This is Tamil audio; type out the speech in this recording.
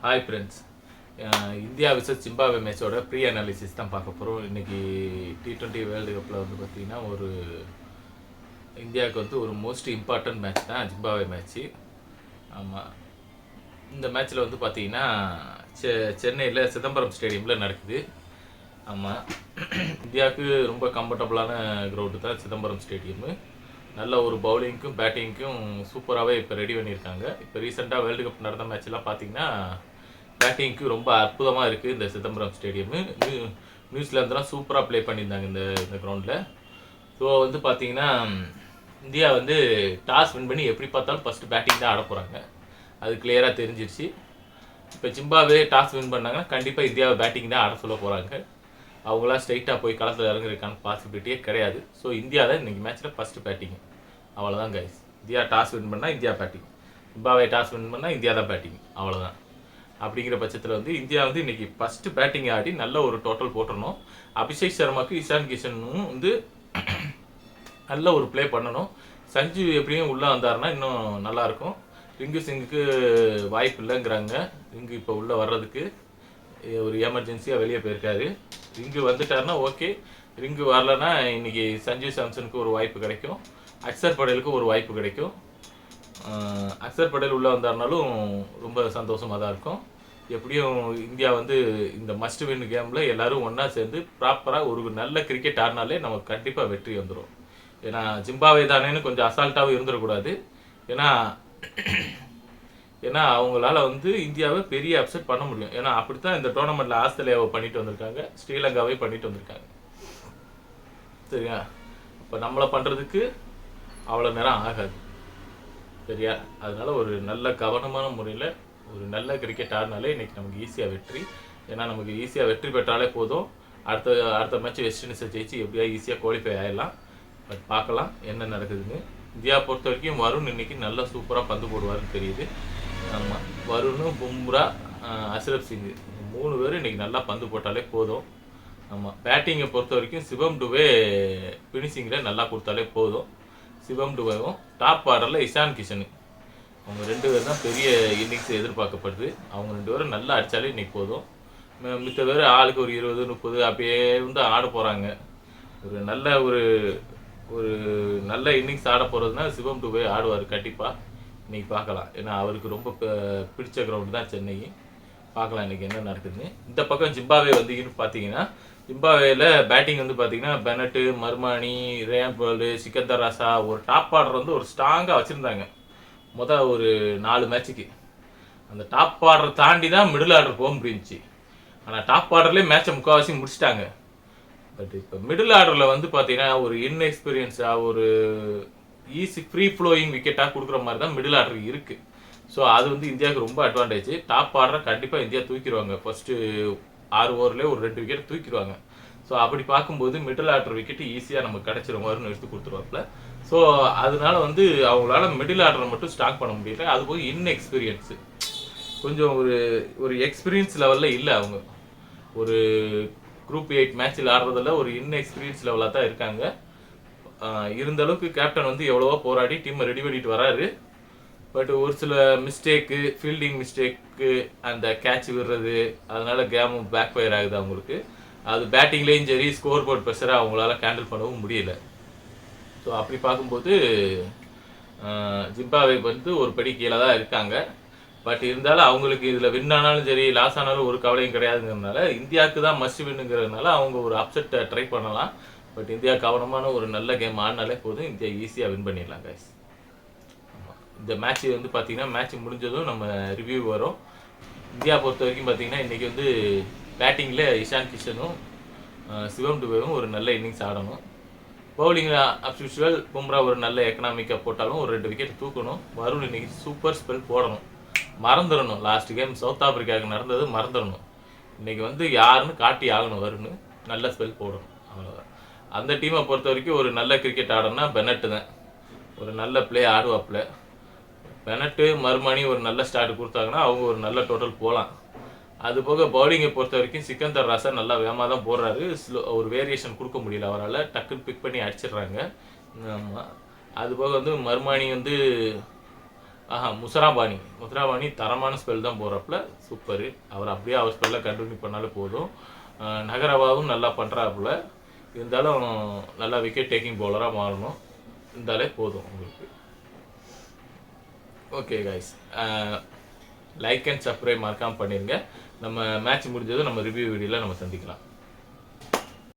Hi friends. India versus Zimbabwe மேட்சோட ப்ரீ அனாலிசிஸ் தான் பார்க்க போகிறோம். இன்றைக்கி T20 வேர்ல்டு கப்பில் வந்து பார்த்திங்கன்னா இந்தியாவுக்கு வந்து ஒரு மோஸ்ட் இம்பார்ட்டன்ட் மேட்ச் தான் ஜிம்பாப்வே மேட்ச்சு. ஆமாம், இந்த மேட்ச்சில் வந்து பார்த்திங்கன்னா சென்னையில் சிதம்பரம் ஸ்டேடியமில் நடக்குது. ஆமாம், இந்தியாவுக்கு ரொம்ப கம்ஃபர்டபுளான கிரவுண்டு தான் சிதம்பரம் ஸ்டேடியமு. நல்ல ஒரு பவுலிங்க்கும் பேட்டிங்க்கும் சூப்பராகவே இப்போ ரெடி பண்ணியிருக்காங்க. இப்போ ரீசெண்டாக வேர்ல்டு கப் நடந்த மேட்ச்லாம் பார்த்தீங்கன்னா பேட்டிங்க்கு ரொம்ப அற்புதமாக இருக்குது இந்த சிதம்பரம் ஸ்டேடியமு. நியூசிலாந்துலாம் சூப்பராக ப்ளே பண்ணியிருந்தாங்க இந்த கிரவுண்டில். ஸோ வந்து பார்த்தீங்கன்னா இந்தியா வந்து டாஸ் வின் பண்ணி எப்படி பார்த்தாலும் ஃபஸ்ட்டு பேட்டிங் தான் ஆட போகிறாங்க, அது கிளியராக தெரிஞ்சிருச்சு. இப்போ ஜிம்பாப்வே டாஸ் வின் பண்ணாங்கன்னா கண்டிப்பாக இந்தியாவை பேட்டிங் தான் ஆட சொல்ல போகிறாங்க. அவங்களாம் ஸ்ட்ரைட்டாக போய் களத்தில் இறங்குறதுக்கான பாசிபிலிட்டியே கிடையாது. ஸோ இந்தியா தான் இன்றைக்கி மேட்ச்சில் ஃபஸ்ட்டு பேட்டிங். அவ்வளோதான் கைஸ். இந்தியா டாஸ் வின் பண்ணால் India batting, Zimbabwe toss win பண்ணால் இந்தியா தான் பேட்டிங், அவ்வளோதான். அப்படிங்கிற பட்சத்தில் வந்து இந்தியா வந்து இன்றைக்கி ஃபஸ்ட்டு பேட்டிங் ஆடி நல்ல ஒரு டோட்டல் போட்டுடணும். அபிஷேக் சர்மாவுக்கு இஷான் கிஷனும் வந்து நல்ல ஒரு ப்ளே பண்ணணும். சஞ்சு எப்படியும் உள்ளே வந்தாருன்னா இன்னும் நல்லாயிருக்கும். ரிங்கு சிங்குக்கு வாய்ப்பு இல்லைங்கிறாங்க. ரிங்கு இப்போ உள்ளே வர்றதுக்கு ஒரு எமர்ஜென்சியாக வெளியே போயிருக்காரு. ரிங்கு வந்துட்டாருன்னா ஓகே, ரிங்கு வரலன்னா இன்றைக்கி சஞ்சு சாம்சனுக்கு ஒரு வாய்ப்பு கிடைக்கும், அக்சர் படேலுக்கு ஒரு வாய்ப்பு கிடைக்கும். அக்சர் படேல் உள்ளே வந்தாருனாலும் ரொம்ப சந்தோஷமாக தான் இருக்கும். எப்படியும் இந்தியா வந்து இந்த மஸ்ட் வின் கேமில் எல்லோரும் ஒன்றா சேர்ந்து ப்ராப்பராக ஒரு நல்ல கிரிக்கெட் ஆடினாலே நமக்கு கண்டிப்பாக வெற்றி வந்துடும். ஏன்னா ஜிம்பாப்வே தானேன்னு கொஞ்சம் அசால்ட்டாகவும் இருந்துடக்கூடாது. ஏன்னா அவங்களால வந்து இந்தியாவை பெரிய அப்செட் பண்ண முடியும். ஏன்னா அப்படி தான் இந்த டோர்னமெண்ட்டில் ஆஸ்திரேலியாவை பண்ணிட்டு வந்திருக்காங்க, ஸ்ரீலங்காவை பண்ணிட்டு வந்திருக்காங்க. சரியா? இப்போ நம்மளை பண்ணுறதுக்கு அவ்வளோ நேரம் ஆகாது. சரியா? அதனால ஒரு நல்ல கவனமான முறையில் ஒரு நல்ல கிரிக்கெட் ஆடினாலே இன்றைக்கி நமக்கு ஈஸியாக வெற்றி. ஏன்னா நமக்கு ஈஸியாக வெற்றி பெற்றாலே போதும். அடுத்த மேட்ச் வெஸ்ட் இண்டீஸை ஜெயிச்சு எப்படியா ஈஸியாக குவாலிஃபை ஆகிடலாம். பட் பார்க்கலாம் என்ன நடக்குதுன்னு. இந்தியா பொறுத்த வரைக்கும் வருண் இன்றைக்கி நல்லா சூப்பராக பந்து போடுவார்னு தெரியுது. ஆமாம், வருண், பும்ரா, அஷ்ரப் சிங் 3 பேரும் இன்றைக்கி நல்லா பந்து போட்டாலே போதும். ஆமாம், பேட்டிங்கை பொறுத்த வரைக்கும் சிவம் டுவே ஃபினிஷிங்கில் நல்லா கொடுத்தாலே போதும். சிவம் டுவேவும் டாப் ஆர்டரில் இஷான் கிஷனு, அவங்க 2 பேர் தான் பெரிய இன்னிங்ஸ் எதிர்பார்க்கப்படுது. அவங்க 2 பேரும் நல்லா அடித்தாலே இன்றைக்கி போதும். மித்த பேர் ஆளுக்கு ஒரு 20-30 அப்படியே வந்து ஆட போகிறாங்க. ஒரு நல்ல இன்னிங்ஸ் ஆட போகிறதுனா சிவம் டுவே ஆடுவார் கண்டிப்பாக. இன்றைக்கி பார்க்கலாம். ஏன்னா அவருக்கு ரொம்ப பிடிச்ச கிரவுண்டு தான் சென்னை. பார்க்கலாம் இன்றைக்கி என்ன நடக்குதுன்னு. இந்த பக்கம் ஜிம்பாப்வே வந்து பார்த்தீங்கன்னா ஜிம்பாப்வேயில் பேட்டிங் வந்து பார்த்தீங்கன்னா பெனட்டு, மர்மானி, ரேயான் பராக், சிக்கந்தர் ராசா ஒரு டாப் ஆர்டர் வந்து ஒரு ஸ்ட்ராங்காக வச்சுருந்தாங்க ஒரு 4 மேட்சுக்கு. அந்த டாப் ஆர்டர் தாண்டி தான் மிடில் ஆர்டர் போக முடிஞ்சிச்சு. ஆனால் டாப் ஆர்டர்லேயே மேட்சை முக்கால்வாசி முடிச்சிட்டாங்க. பட் இப்போ மிடில் ஆர்டரில் வந்து பார்த்தீங்கன்னா ஒரு இன்எக்ஸ்பீரியன்ஸாக ஒரு ஈஸி ஃப்ரீ ஃப்ளோயிங் விக்கெட்டாக கொடுக்குற மாதிரி தான் மிடில் ஆர்டர் இருக்குது. ஸோ அது வந்து இந்தியாவுக்கு ரொம்ப அட்வான்டேஜ். டாப் ஆர்டரை கண்டிப்பாக இந்தியா தூக்கிடுவாங்க. ஃபஸ்ட்டு 6 ஓவர்லேயே ஒரு 2 விக்கெட் தூக்கிடுவாங்க. ஸோ அப்படி பார்க்கும்போது மிடில் ஆர்டர் விக்கெட்டு ஈஸியாக நமக்கு கிடச்சிரும், வரும்னு எடுத்து கொடுத்துருவாப்புல. ஸோ அதனால வந்து அவங்களால மிடில் ஆர்டரை மட்டும் ஸ்டாக் பண்ண முடியல. அது போய் இன்எக்ஸ்பீரியன்ஸு கொஞ்சம் ஒரு எக்ஸ்பீரியன்ஸ் லெவலில் இல்லை. அவங்க ஒரு குரூப் 8 மேட்சில் ஆடுறதில் ஒரு இன்எக்ஸ்பீரியன்ஸ் லெவலாக தான் இருக்காங்க. இருந்த அளவுக்கு கேப்டன் வந்து எவ்வளவோ போராடி டீமை ரெடி பண்ணிட்டு வராரு. பட் ஒரு சில மிஸ்டேக்கு, ஃபீல்டிங் மிஸ்டேக்கு, அந்த கேட்ச் விடுறது, அதனால கேமும் பேக் ஃபயர் ஆகுது அவங்களுக்கு. அது பேட்டிங்லேயும் சரி, ஸ்கோர் போர்ட் ப்ரெஷரை அவங்களால ஹேண்டில் பண்ணவும் முடியல. ஸோ அப்படி பார்க்கும்போது ஜிம்பாப்வே வந்து ஒரு படி கீழே தான் இருக்காங்க. பட் இருந்தாலும் அவங்களுக்கு இதில் வின் ஆனாலும் சரி, லாஸ் ஆனாலும் ஒரு கவலையும் கிடையாதுங்கிறதுனால இந்தியாவுக்கு தான் மஸ்ட் வின்னுங்கிறதுனால அவங்க ஒரு அப்செட்டை ட்ரை பண்ணலாம். பட் இந்தியா கவனமான ஒரு நல்ல கேம் ஆடினாலே போதும், இந்தியா ஈஸியாக வின் பண்ணிடலாம் கைஸ். ஆமாம், இந்த மேட்ச் வந்து பார்த்திங்கன்னா மேட்ச் முடிஞ்சதும் நம்ம ரிவ்யூ வரும். இந்தியா பொறுத்த வரைக்கும் பார்த்திங்கன்னா இன்றைக்கி வந்து பேட்டிங்கில் இஷான் கிஷனும் சிவம் டுவேவும் ஒரு நல்ல இன்னிங்ஸ் ஆடணும். பவுலிங்கில் அப்யூஷுவல் பும்ரா ஒரு நல்ல எக்கனாமிக்காக போட்டாலும் ஒரு 2 விக்கெட் தூக்கணும். வருண் இன்றைக்கி சூப்பர் ஸ்பெல் போடணும். மறந்துடணும், லாஸ்ட் கேம் சவுத் ஆப்பிரிக்காவுக்கு நடந்தது மறந்துடணும். இன்றைக்கி வந்து யாருன்னு காட்டி ஆகணும், வருண் நல்ல ஸ்பெல் போடணும், அவ்வளோதான். அந்த டீமை பொறுத்த வரைக்கும் ஒரு நல்ல கிரிக்கெட் ஆடணும்னா பெனட்டு தான் ஒரு நல்ல பிளே ஆடுவாப்பில். பெனட்டு, மர்மானி ஒரு நல்ல ஸ்டார்ட் கொடுத்தாங்கன்னா அவங்க ஒரு நல்ல டோட்டல் போகலாம். அதுபோக பவுலிங்கை பொறுத்த வரைக்கும் சிக்கந்தர் ராசா நல்லா வேகமாக தான் போடுறாரு. ஒரு வேரியேஷன் கொடுக்க முடியல அவரால், டக்குன்னு பிக் பண்ணி அடிச்சிடுறாங்க. ஆமாம், அதுபோக வந்து மர்மானி வந்து முசராபாணி தரமான ஸ்பெல் தான் போகிறாப்புல. சூப்பரு. அவர் அப்படியே அவர் ஸ்பெல்லை கண்டினியூ பண்ணாலே போதும். நகரவாவும் நல்லா பண்ணுறாப்புல. இருந்தாலும் நல்லா விக்கெட் டேக்கிங் பவுலராக மாறணும். இருந்தாலே போதும் உங்களுக்கு. Okay guys, like and subscribe மறக்காமல் பண்ணிடுங்க. நம்ம மேட்ச் முடிஞ்சதும் நம்ம ரிவ்யூ வீடியோவில் நம்ம சந்திக்கலாம்.